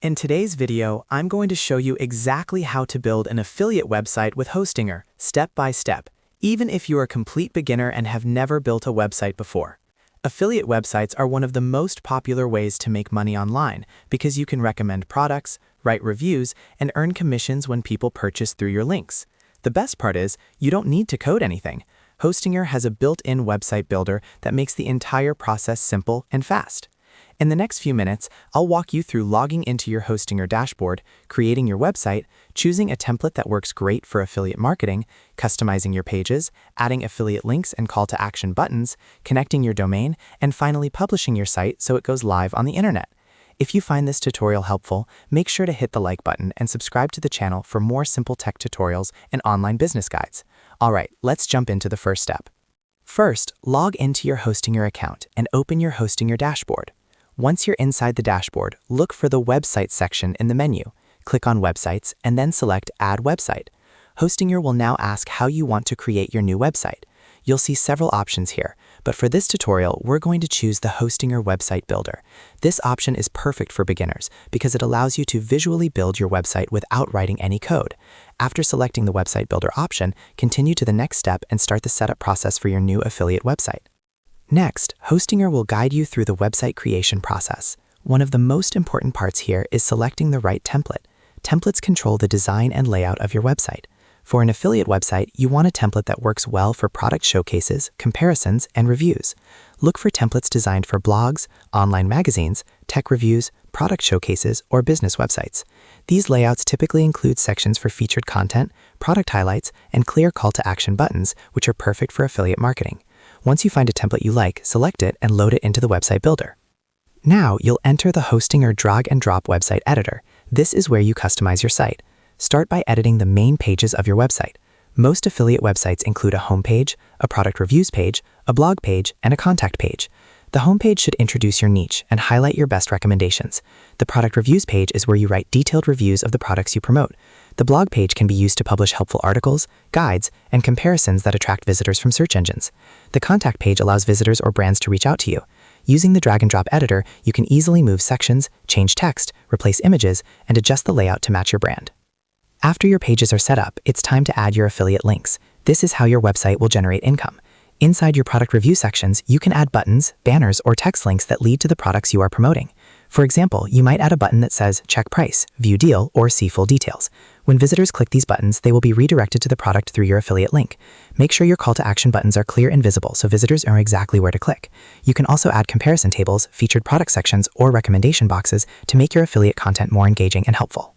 In today's video, I'm going to show you exactly how to build an affiliate website with Hostinger, step by step, even if you're a complete beginner and have never built a website before. Affiliate websites are one of the most popular ways to make money online because you can recommend products, write reviews, and earn commissions when people purchase through your links. The best part is, you don't need to code anything. Hostinger has a built-in website builder that makes the entire process simple and fast. In the next few minutes, I'll walk you through logging into your Hostinger dashboard, creating your website, choosing a template that works great for affiliate marketing, customizing your pages, adding affiliate links and call to action buttons, connecting your domain, and finally publishing your site so it goes live on the internet. If you find this tutorial helpful, make sure to hit the like button and subscribe to the channel for more simple tech tutorials and online business guides. All right, let's jump into the first step. First, log into your Hostinger account and open your Hostinger dashboard. Once you're inside the dashboard, look for the Websites section in the menu. Click on Websites and then select Add Website. Hostinger will now ask how you want to create your new website. You'll see several options here, but for this tutorial, we're going to choose the Hostinger Website Builder. This option is perfect for beginners because it allows you to visually build your website without writing any code. After selecting the Website Builder option, continue to the next step and start the setup process for your new affiliate website. Next, Hostinger will guide you through the website creation process. One of the most important parts here is selecting the right template. Templates control the design and layout of your website. For an affiliate website, you want a template that works well for product showcases, comparisons, and reviews. Look for templates designed for blogs, online magazines, tech reviews, product showcases, or business websites. These layouts typically include sections for featured content, product highlights, and clear call to action buttons, which are perfect for affiliate marketing. Once you find a template you like, select it and load it into the website builder. Now, you'll enter the Hostinger drag and drop website editor. This is where you customize your site. Start by editing the main pages of your website. Most affiliate websites include a homepage, a product reviews page, a blog page, and a contact page. The homepage should introduce your niche and highlight your best recommendations. The product reviews page is where you write detailed reviews of the products you promote. The blog page can be used to publish helpful articles, guides, and comparisons that attract visitors from search engines. The contact page allows visitors or brands to reach out to you. Using the drag and drop editor, you can easily move sections, change text, replace images, and adjust the layout to match your brand. After your pages are set up, it's time to add your affiliate links. This is how your website will generate income. Inside your product review sections, you can add buttons, banners, or text links that lead to the products you are promoting. For example, you might add a button that says check price, view deal, or see full details. When visitors click these buttons, they will be redirected to the product through your affiliate link. Make sure your call to action buttons are clear and visible so visitors know exactly where to click. You can also add comparison tables, featured product sections, or recommendation boxes to make your affiliate content more engaging and helpful.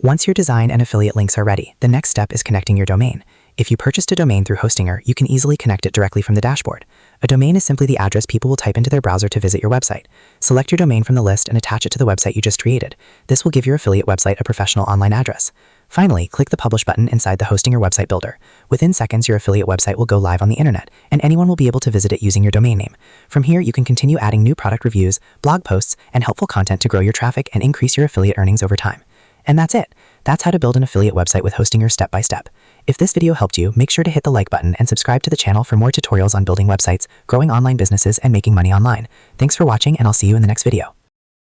Once your design and affiliate links are ready, the next step is connecting your domain. If you purchased a domain through Hostinger, you can easily connect it directly from the dashboard. A domain is simply the address people will type into their browser to visit your website. Select your domain from the list and attach it to the website you just created. This will give your affiliate website a professional online address. Finally, click the Publish button inside the Hostinger website builder. Within seconds, your affiliate website will go live on the internet, and anyone will be able to visit it using your domain name. From here, you can continue adding new product reviews, blog posts, and helpful content to grow your traffic and increase your affiliate earnings over time. And that's it. That's how to build an affiliate website with Hostinger step by step. If this video helped you, make sure to hit the like button and subscribe to the channel for more tutorials on building websites, growing online businesses, and making money online. Thanks for watching, and I'll see you in the next video.